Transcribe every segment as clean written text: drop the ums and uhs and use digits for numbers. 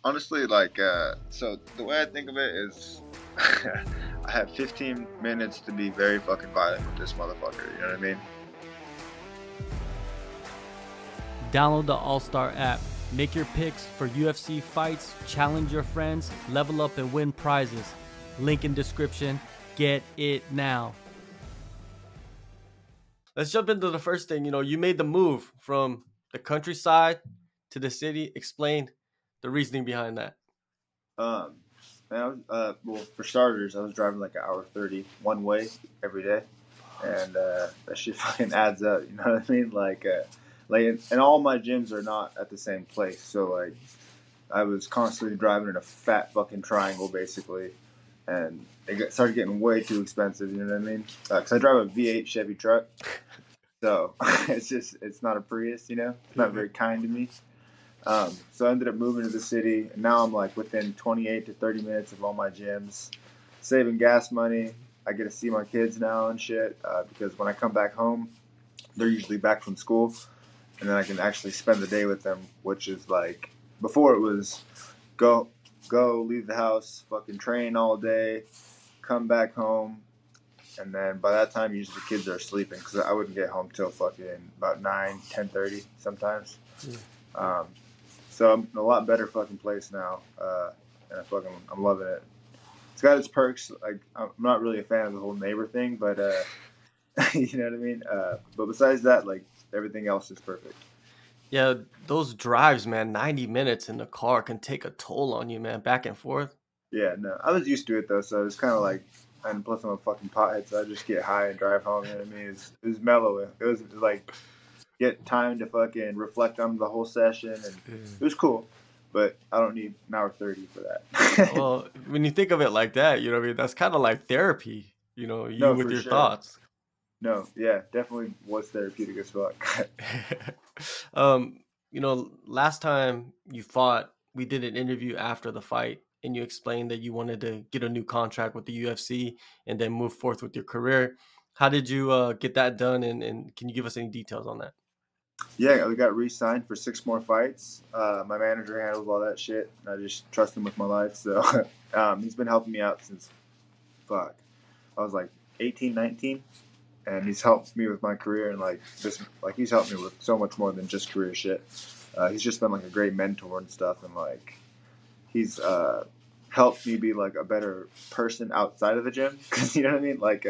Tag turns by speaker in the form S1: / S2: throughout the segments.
S1: Honestly, so the way I think of it is, I have 15 minutes to be very fucking violent with this motherfucker. You know what I mean?
S2: Download the AllStar app. Make your picks for UFC fights, challenge your friends, level up and win prizes. Link in description. Get it now. Let's jump into the first thing. You made the move from the countryside to the city. Explain the reasoning behind that.
S1: Um, well, for starters, I was driving like an hour 30 one way every day, and that shit fucking adds up. You know what I mean? And all my gyms are not at the same place, so like, I was constantly driving in a fat fucking triangle, basically, and started getting way too expensive. You know what I mean? Because I drive a V8 Chevy truck, so it's not a Prius. It's not very kind to me. So I ended up moving to the city, and now I'm like within 28 to 30 minutes of all my gyms, saving gas money. I get to see my kids now and shit, because when I come back home, they're usually back from school, and then I can actually spend the day with them, which is like, before it was go, leave the house, fucking train all day, come back home, and then by that time, usually the kids are sleeping, because I wouldn't get home till fucking about 9, 10:30 sometimes. Yeah. So I'm in a lot better fucking place now, and I'm loving it. It's got its perks. Like, I'm not really a fan of the whole neighbor thing, but you know what I mean. But besides that, like, everything else is perfect.
S2: Yeah, those drives, man, 90 minutes in the car can take a toll on you, man, back and forth.
S1: Yeah, no, I was used to it though, so it's kind of like, and plus I'm a fucking pothead, so I just get high and drive home. You know what I mean? It was mellow. It was like, get time to fucking reflect on the whole session, and it was cool. But I don't need an hour 30 for that.
S2: Well, when you think of it like that, you know what I mean? That's kind of like therapy, you
S1: No,
S2: with
S1: for
S2: your
S1: sure.
S2: thoughts.
S1: No, yeah, definitely was therapeutic as fuck.
S2: Last time you fought, we did an interview after the fight, and you explained that you wanted to get a new contract with the UFC and then move forth with your career. How did you get that done, and can you give us any details on that?
S1: Yeah, we got re-signed for 6 more fights. My manager handles all that shit, and I just trust him with my life. So he's been helping me out since, I was like 18, 19, and he's helped me with my career, and he's helped me with so much more than just career shit. He's just been like a great mentor and stuff, and like, he's helped me be like a better person outside of the gym, because you know what I mean, like,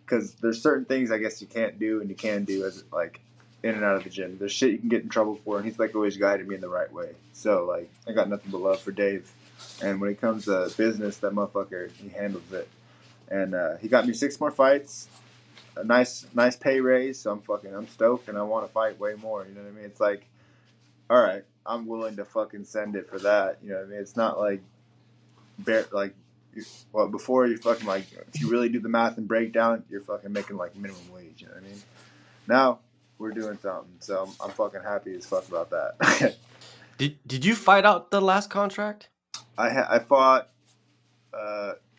S1: because there's certain things I guess you can't do and you can do as like in and out of the gym. There's shit you can get in trouble for, and he's like always guided me in the right way. So like, I got nothing but love for Dave, and when it comes to business, that motherfucker, he handles it. And he got me 6 more fights, a nice pay raise. So I'm stoked, and I want to fight way more. You know what I mean? It's like, all right, I'm willing to fucking send it for that. You know what I mean? It's not like, well, before you fucking, like, if you really do the math and break down, you're fucking making like minimum wage. You know what I mean? Now we're doing something, so I'm fucking happy as fuck about that.
S2: Did you fight out the last contract?
S1: I fought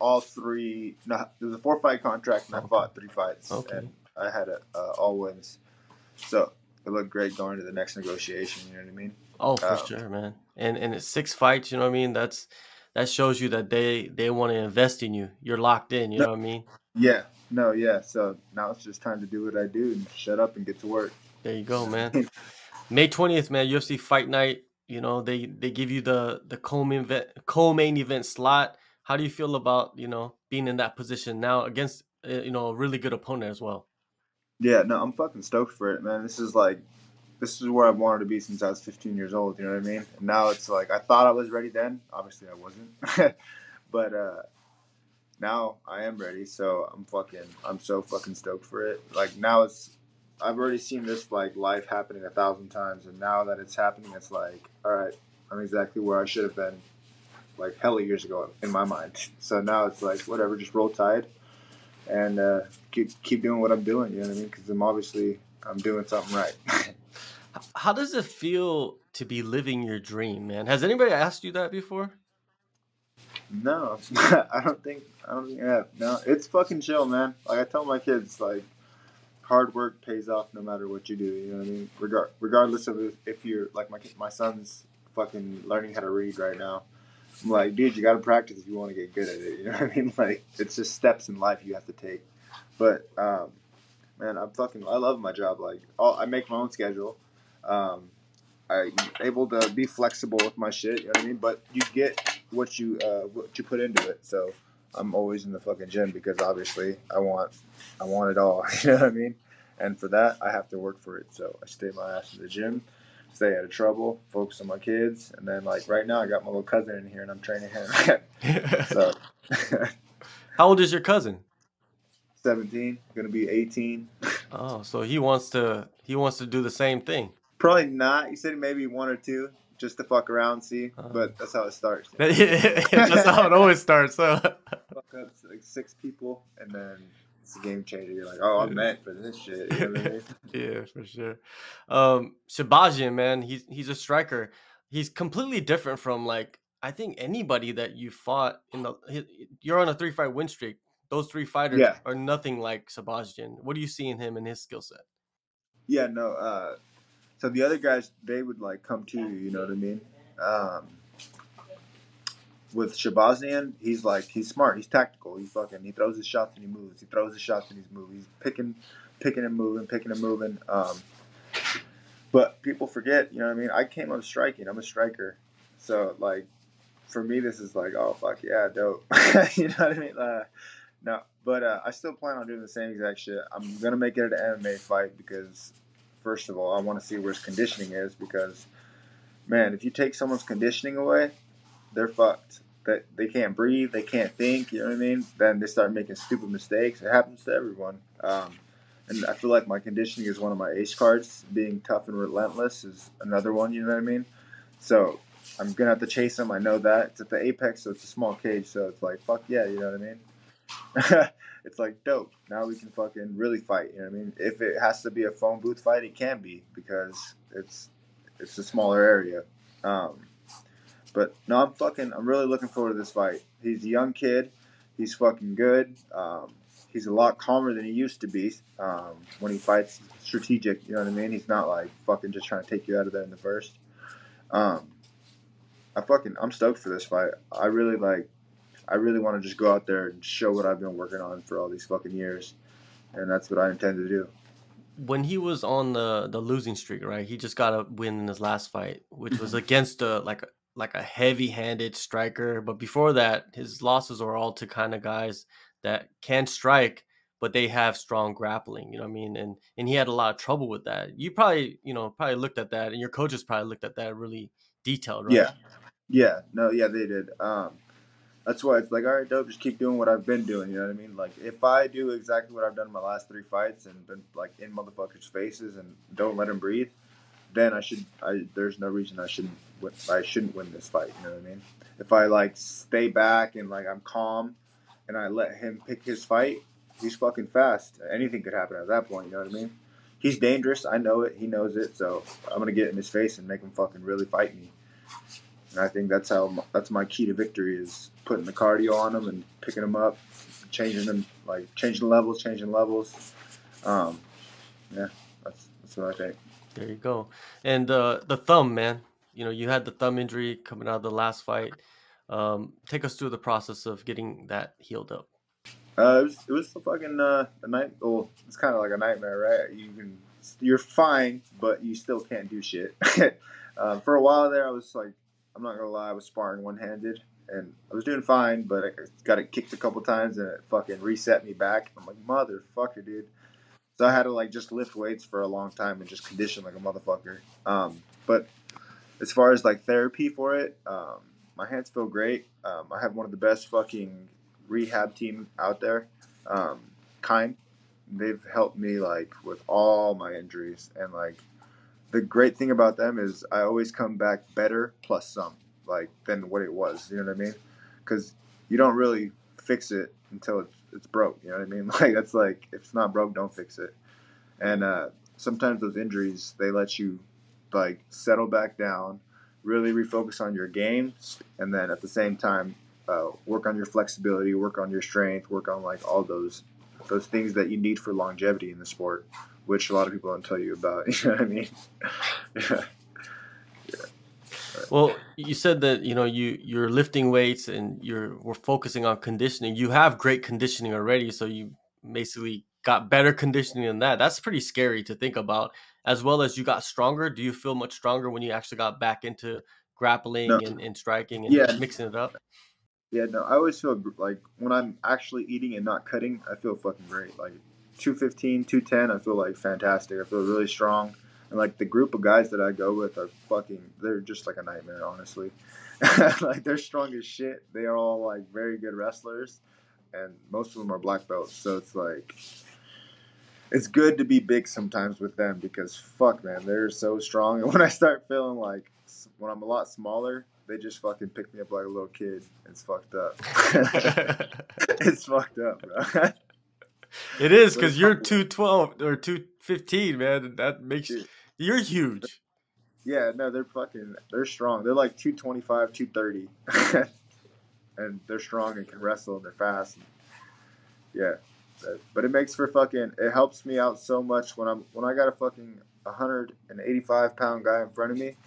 S1: all 3. No, there was a 4-fight contract, and I fought 3 fights, and I had all wins. So it looked great going to the next negotiation. You know what I mean?
S2: Oh, for sure, man. And it's 6 fights. You know what I mean? That shows you that they want to invest in you. You're locked in. You know what I mean?
S1: Yeah. No. Yeah. So now it's just time to do what I do and shut up and get to work.
S2: There you go, man. May 20th, man. UFC Fight Night. They give you the co-main event slot. How do you feel about being in that position now against a really good opponent as well?
S1: Yeah. No, I'm fucking stoked for it, man. This is where I've wanted to be since I was 15 years old. You know what I mean? And now it's like, I thought I was ready then. Obviously, I wasn't. But now I am ready. So I'm so fucking stoked for it. Like, now I've already seen this like life happening 1,000 times, and now that it's happening, it's like, all right, I'm exactly where I should have been like hella years ago in my mind. So now it's like, whatever, just roll tide and keep doing what I'm doing. You know what I mean? Because I'm doing something right.
S2: How does it feel to be living your dream, man? Has anybody asked you that before?
S1: No, I don't think I have. No, it's fucking chill, man. Like, I tell my kids, like, hard work pays off no matter what you do. You know what I mean? Regardless of if you're like, my son's fucking learning how to read right now. I'm like, dude, you got to practice if you want to get good at it. You know what I mean? Like, it's just steps in life you have to take. But man, I love my job. Like, I make my own schedule. I'm able to be flexible with my shit. You know what I mean? But you get what you put into it. So I'm always in the fucking gym because obviously I want it all. You know what I mean? And for that, I have to work for it. So I stay my ass in the gym, stay out of trouble, focus on my kids, and then like right now, I got my little cousin in here and I'm training him. So
S2: How old is your cousin?
S1: 17, gonna be 18.
S2: Oh, so he wants to do the same thing.
S1: Probably not. He said maybe one or two just to fuck around, see. But that's how it starts. You know?
S2: That's how it always starts. So.
S1: Fuck up like 6 people, and then it's a game changer. You're like, oh, I'm meant for this shit. You know what I mean?
S2: Yeah, for sure. Shahbazyan, man, he's a striker. He's completely different from like I think anybody that you fought in you're on a 3-fight win streak. Those 3 fighters are nothing like Shahbazyan. What do you see in him and his skill set?
S1: Yeah, no. So the other guys, they would like come to you. You know what I mean? With Shahbazyan, he's smart. He's tactical. He throws his shots and he moves. He throws his shots and he's moving. He's picking and moving. But people forget, you know what I mean? I came up striking. I'm a striker. So like, for me, this is like, oh fuck yeah, dope. You know what I mean? No, but I still plan on doing the same exact shit. I'm gonna make it an MMA fight because, first of all, I want to see where his conditioning is because, man, if you take someone's conditioning away, they're fucked. That they can't breathe, they can't think. You know what I mean? Then they start making stupid mistakes. It happens to everyone. And I feel like my conditioning is one of my ace cards. Being tough and relentless is another one. You know what I mean? So I'm gonna have to chase him. I know that it's at the apex, so it's a small cage. So it's like fuck yeah. You know what I mean? It's like dope. Now we can fucking really fight. You know what I mean? If it has to be a phone booth fight, it can be because it's a smaller area. But no, I'm really looking forward to this fight. He's a young kid. He's fucking good. He's a lot calmer than he used to be. When he fights, strategic. You know what I mean? He's not like fucking just trying to take you out of there in the first. I'm stoked for this fight. I really want to just go out there and show what I've been working on for all these fucking years, and that's what I intend to do.
S2: When he was on the losing streak, right? He just got a win in his last fight, which was against like a heavy-handed striker. But before that, his losses are all to kind of guys that can strike, but they have strong grappling. You know what I mean? And he had a lot of trouble with that. You probably looked at that, and your coaches probably looked at that really detailed, right?
S1: Yeah, they did. That's why it's like, all right, dope, just keep doing what I've been doing. You know what I mean? Like, if I do exactly what I've done in my last 3 fights and been like in motherfuckers' faces and don't let them breathe, then there's no reason I shouldn't win this fight. You know what I mean? If I like stay back and like I'm calm and I let him pick his fight, he's fucking fast. Anything could happen at that point. You know what I mean? He's dangerous. I know it. He knows it. So I'm gonna get in his face and make him fucking really fight me. And I think that's my key to victory is putting the cardio on him and picking him up, changing levels. Yeah, that's what I think.
S2: There you go. And the thumb, man. You know, you had the thumb injury coming out of the last fight. Take us through the process of getting that healed up.
S1: It was a fucking a night. Well, it's kind of like a nightmare, right? You're fine, but you still can't do shit. For a while there, I was like, I'm not gonna lie, I was sparring one-handed, and I was doing fine, but I got it kicked a couple times, and it fucking reset me back. I'm like, motherfucker, dude. So I had to like just lift weights for a long time and just condition like a motherfucker. But as far as like therapy for it, my hands feel great. I have one of the best fucking rehab team out there. Hyon. They've helped me like with all my injuries, and like the great thing about them is I always come back better plus some like than what it was. You know what I mean? Because you don't really fix it until it's broke. You know what I mean? Like that's like if it's not broke, don't fix it. And sometimes those injuries they let you like settle back down, really refocus on your game, and then at the same time work on your flexibility, work on your strength, work on like all those things that you need for longevity in the sport, which a lot of people don't tell you about. You know what I mean? Yeah.
S2: Well, you said that you're lifting weights and we're focusing on conditioning. You have great conditioning already, so you basically got better conditioning than that. That's pretty scary to think about. As well as you got stronger. Do you feel much stronger when you actually got back into
S1: No,
S2: grappling and striking and
S1: yeah,
S2: mixing it up?
S1: yeah, no. I always feel like when I'm actually eating and not cutting, I feel fucking great. Like 215, 210, I feel like fantastic. I feel really strong. And like the group of guys that I go with are fucking, they're just like a nightmare, honestly. Like they're strong as shit. They are all like very good wrestlers, and most of them are black belts. So it's like, it's good to be big sometimes with them because fuck, man, they're so strong. And when I start feeling like when I'm a lot smaller, they just fucking pick me up like a little kid. It's fucked up. It's fucked up, bro.
S2: It is
S1: But
S2: because
S1: it's
S2: you're
S1: fucking,
S2: 212 or 215, man. And that makes
S1: dude.
S2: you're huge.
S1: Yeah, no, they're strong. They're like 225, 230, and they're strong and can wrestle and they're fast. Yeah, but it makes for fucking. It helps me out so much when I got a fucking 185-pound guy in front of me.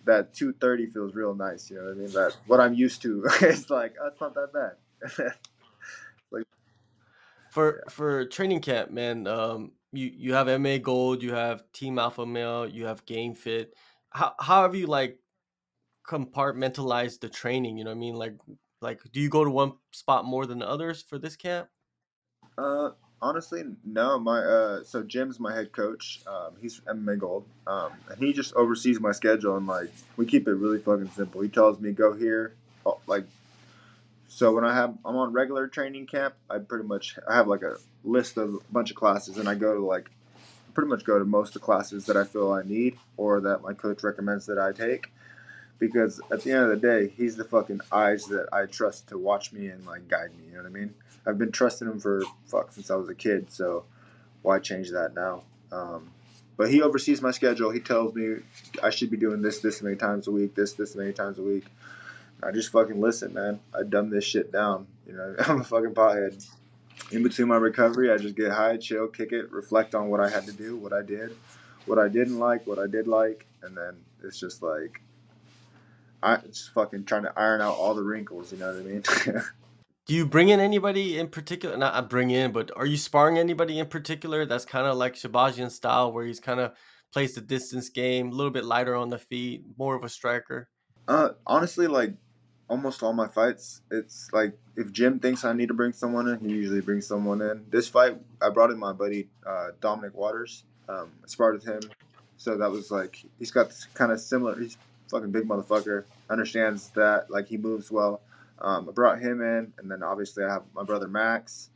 S1: That 230 feels real nice. You know what I mean? That what I'm used to. It's like, oh, it's not that bad. Like,
S2: For
S1: yeah.
S2: training camp, man, you have MMA Gold, you have Team Alpha Male, you have Game Fit. How have you like compartmentalized the training? You know what I mean? Like do you go to one spot more than others for this camp?
S1: Uh, honestly, no. My so Jim's my head coach. He's MMA Gold. And he just oversees my schedule and like we keep it really fucking simple. He tells me go here, like so when I'm on regular training camp, I have like a list of a bunch of classes and I go to like pretty much go to most of the classes that I feel I need or that my coach recommends that I take because at the end of the day, he's the fucking eyes that I trust to watch me and like guide me. You know what I mean? I've been trusting him for since I was a kid, so why change that now? But he oversees my schedule. He tells me I should be doing this many times a week, this many times a week. I just fucking listen, man. I dumb this shit down. You know, I'm a fucking pothead. In between my recovery, I just get high, chill, kick it, reflect on what I had to do, what I did, what I didn't like, what I did like, and then it's just like I just fucking trying to iron out all the wrinkles. You know what I mean?
S2: Do you bring in anybody in particular? Not bring in, but are you sparring anybody in particular that's kind of like Shahbazyan style, where he's kind of plays the distance game, a little bit lighter on the feet, more of a striker?
S1: Honestly, like almost all my fights, it's like if Jim thinks I need to bring someone in, he usually brings someone in. This fight, I brought in my buddy Dominic Waters. I sparred with him, so that was like he's got this kind of similar. He's a fucking big motherfucker. Understands that like he moves well. I brought him in, and then obviously I have my brother Max,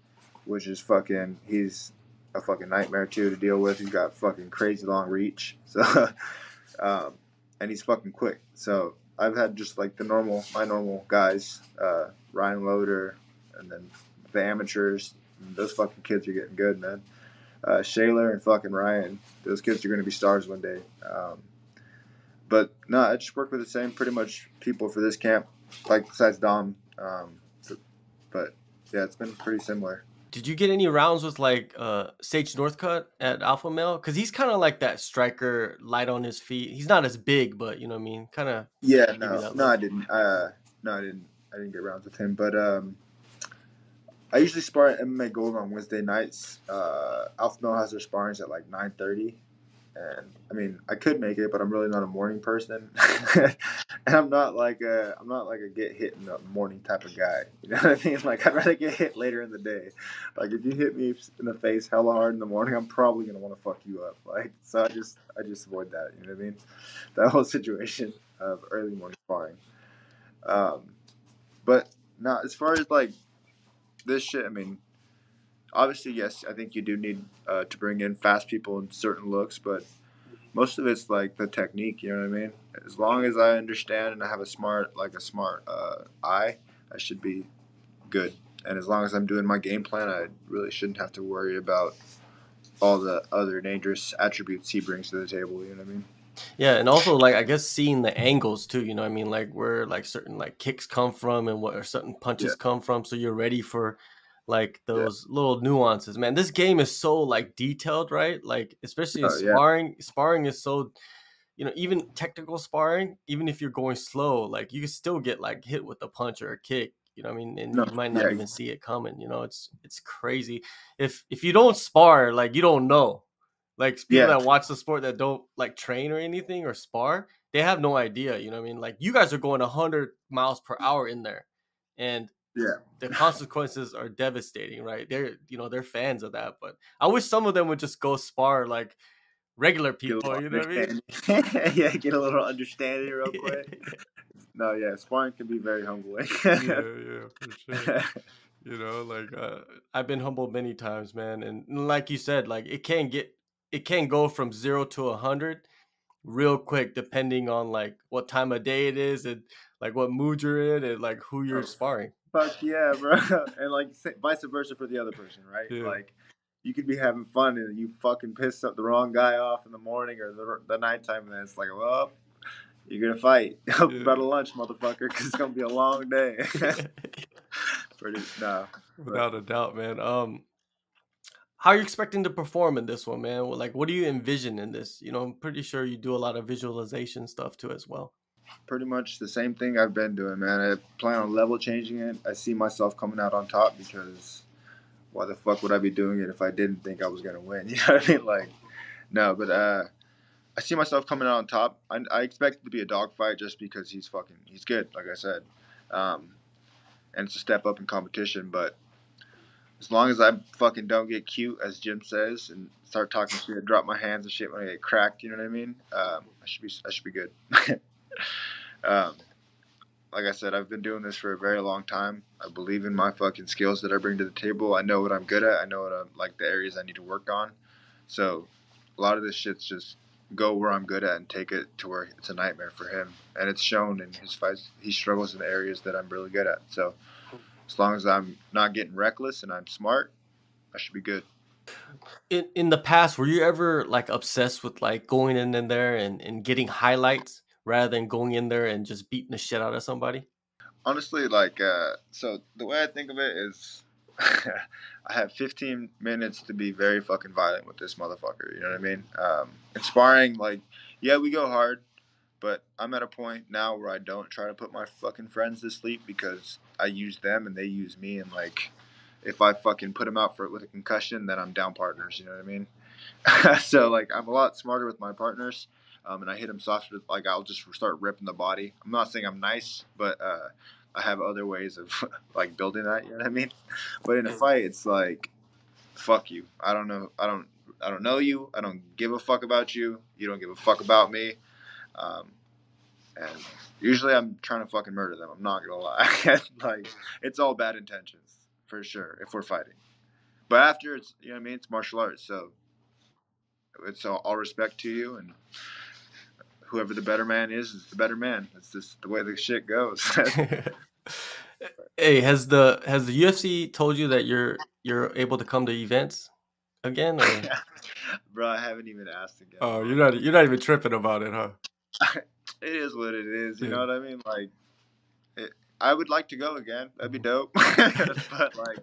S1: which is fucking he's a fucking nightmare too to deal with. He's got fucking crazy long reach, so um, and he's fucking quick. So I've had just like my normal guys, Ryan Loader, and then the amateurs. Those fucking kids are getting good, man. Shayler and fucking Ryan, those kids are going to be stars one day. But no, I just work with the same pretty much people for this camp, like besides Dom. But yeah, it's been pretty similar.
S2: Did you get any rounds with like Sage Northcutt at Alpha Male? Because he's kind of like that striker, light on his feet. He's not as big, but you know what I mean. Kind of
S1: Yeah,
S2: give you
S1: no,
S2: that
S1: no,
S2: look.
S1: I didn't. No, I didn't. I didn't get rounds with him, but I usually spar at MMA Gold on Wednesday nights. Alpha Male has their sparrings at like 9:30, and I mean I could make it, but I'm really not a morning person, and I'm not like a get hit in the morning type of guy. You know what I mean? Like I'd rather get hit later in the day. Like if you hit me in the face hella hard in the morning, I'm probably gonna want to fuck you up. Like so I just avoid that. You know what I mean? That whole situation of early morning sparring. Um, but now as far as like this shit, I mean obviously, yes, I think you do need to bring in fast people and certain looks, but most of it's like the technique. You know what I mean? As long as I understand and I have a smart eye, I should be good. And as long as I'm doing my game plan, I really shouldn't have to worry about all the other dangerous attributes he brings to the table. You know what I mean?
S2: Yeah, and also like I guess seeing the angles too. You know what I mean? Like where like certain like kicks come from and what or certain
S1: Yeah,
S2: punches come from, so you're ready for like
S1: yeah,
S2: those little nuances. Man, this game is so like detailed, right? Like especially in
S1: yeah.
S2: sparring. Sparring is so you know, even technical sparring, even if you're going slow, like you can still get like hit with a punch or a kick, you know what I mean? And
S1: No,
S2: you might not
S1: yeah,
S2: even see it coming, you know, it's crazy. If you don't spar, like you don't know. Like people
S1: yeah,
S2: that watch the sport that don't like train or anything or spar, they have no idea, you know what I mean? Like you guys are going 100 miles per hour in there. And
S1: yeah.
S2: the consequences are devastating, right? They're, you know, they're fans of that, but I wish some of them would just go spar like regular
S1: Get a
S2: people,
S1: little
S2: you know what I mean?
S1: understanding. Yeah, get a little understanding real quick. No, yeah, sparring can be very humbling.
S2: Yeah, for sure. You know, like I've been humbled many times, man, and like you said, like it can go from 0 to 100 real quick, depending on like what time of day it is and like what mood you're in and like who you're
S1: Oh,
S2: sparring.
S1: fuck yeah, bro. And like vice versa for the other person, right?
S2: Yeah,
S1: Like you could be having fun and you fucking piss up the wrong guy off in the morning or the nighttime, and then it's like, well, you're gonna fight.
S2: yeah.
S1: Better lunch, motherfucker, because it's gonna be a long day. Pretty no, but
S2: Without a doubt, man. How are you expecting to perform in this one, man? Well, like, what do you envision in this? You know, I'm pretty sure you do a lot of visualization stuff too, as well.
S1: pretty much the same thing I've been doing, man. I plan on level changing it. I see myself coming out on top because why the fuck would I be doing it if I didn't think I was gonna win? You know what I mean? Like, no, but I see myself coming out on top. I expect it to be a dogfight just because he's good, like I said, um, and it's a step up in competition. But as long as I fucking don't get cute, as Jim says, and start talking shit, drop my hands and shit when I get cracked, you know what I mean? I should be good. um, like I said, I've been doing this for a very long time. I believe in my fucking skills that I bring to the table. I know what I'm good at. I know what I'm like the areas I need to work on. So a lot of this shit's just go where I'm good at and take it to where it's a nightmare for him. And it's shown in his fights. He struggles in the areas that I'm really good at. So as long as I'm not getting reckless and I'm smart, I should be good.
S2: In the past, were you ever like obsessed with like going in there and getting highlights rather than going in there and just beating the shit out of somebody?
S1: Honestly, like, so the way I think of it is I have 15 minutes to be very fucking violent with this motherfucker. You know what I mean? In sparring, like, yeah, we go hard, but I'm at a point now where I don't try to put my fucking friends to sleep because I use them and they use me. And, like, if I fucking put them out with a concussion, then I'm down partners. You know what I mean? So like I'm a lot smarter with my partners, and I hit them soft. Like I'll just start ripping the body. I'm not saying I'm nice, but I have other ways of like building that. You know what I mean? But in a fight, it's like fuck you. I don't know. I don't know you. I don't give a fuck about you. You don't give a fuck about me. Um, and usually I'm trying to fucking murder them. I'm not gonna lie. Like it's all bad intentions for sure if we're fighting. But after it's you know what I mean. It's martial arts, so it's all respect to you, and whoever the better man is the better man. It's just the way the shit goes.
S2: Hey, has the UFC told you that you're able to come to events again, or
S1: Bro, I haven't even asked again,
S2: oh,
S1: bro.
S2: you're not even tripping about it, huh?
S1: It is what it is. You
S2: Yeah.
S1: know what I mean? Like, I would like to go again. That'd be dope. But like,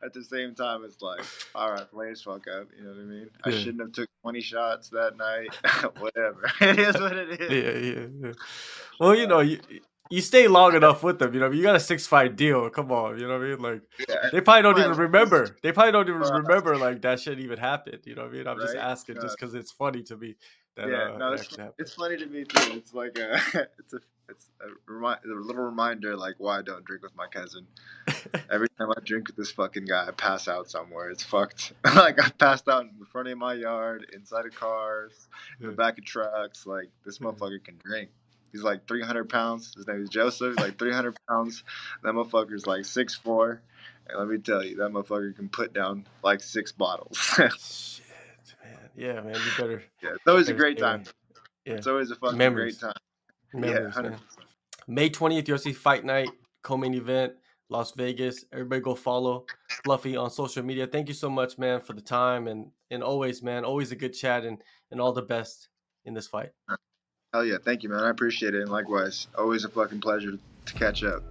S1: at the same time, it's like, all right, play as fuck up. You know what I mean? I
S2: Yeah.
S1: shouldn't have took 20 shots that night. Whatever. It is what it is.
S2: Yeah. Well, you know, you stay long enough with them. You know, you got a 6-fight deal. Come on, you know what I mean? Like
S1: Yeah.
S2: they probably don't
S1: My
S2: even
S1: last,
S2: remember. They probably don't even
S1: uh,
S2: remember like that shit even happened. You know what I mean? I'm just
S1: right?
S2: asking just because it's funny to me that
S1: Yeah, no,
S2: it actually happened.
S1: it's funny to me too. It's like a a little reminder like why I don't drink with my cousin. Every time I drink with this fucking guy, I pass out somewhere. It's fucked. Like I passed out in the front of my yard, inside of cars, in the
S2: Yeah.
S1: back of trucks. Like this motherfucker can drink. He's like 300 pounds. His name is Joseph. He's like 300 pounds. That motherfucker's like 6'4". And let me tell you, that motherfucker can put down like 6 bottles.
S2: Shit, man. Yeah, man. You better
S1: Yeah, it's always a
S2: better
S1: great
S2: stay
S1: time.
S2: away. Yeah.
S1: It's always a fucking great
S2: Memories.
S1: time. Yeah,
S2: Memories, man.
S1: 100%.
S2: May 20th, UFC Fight Night, co-main event, Las Vegas. Everybody go follow Fluffy on social media. Thank you so much, man, for the time and always, man, always a good chat and all the best in this fight.
S1: Hell yeah, thank you, man. I appreciate it. And likewise, always a fucking pleasure to catch up.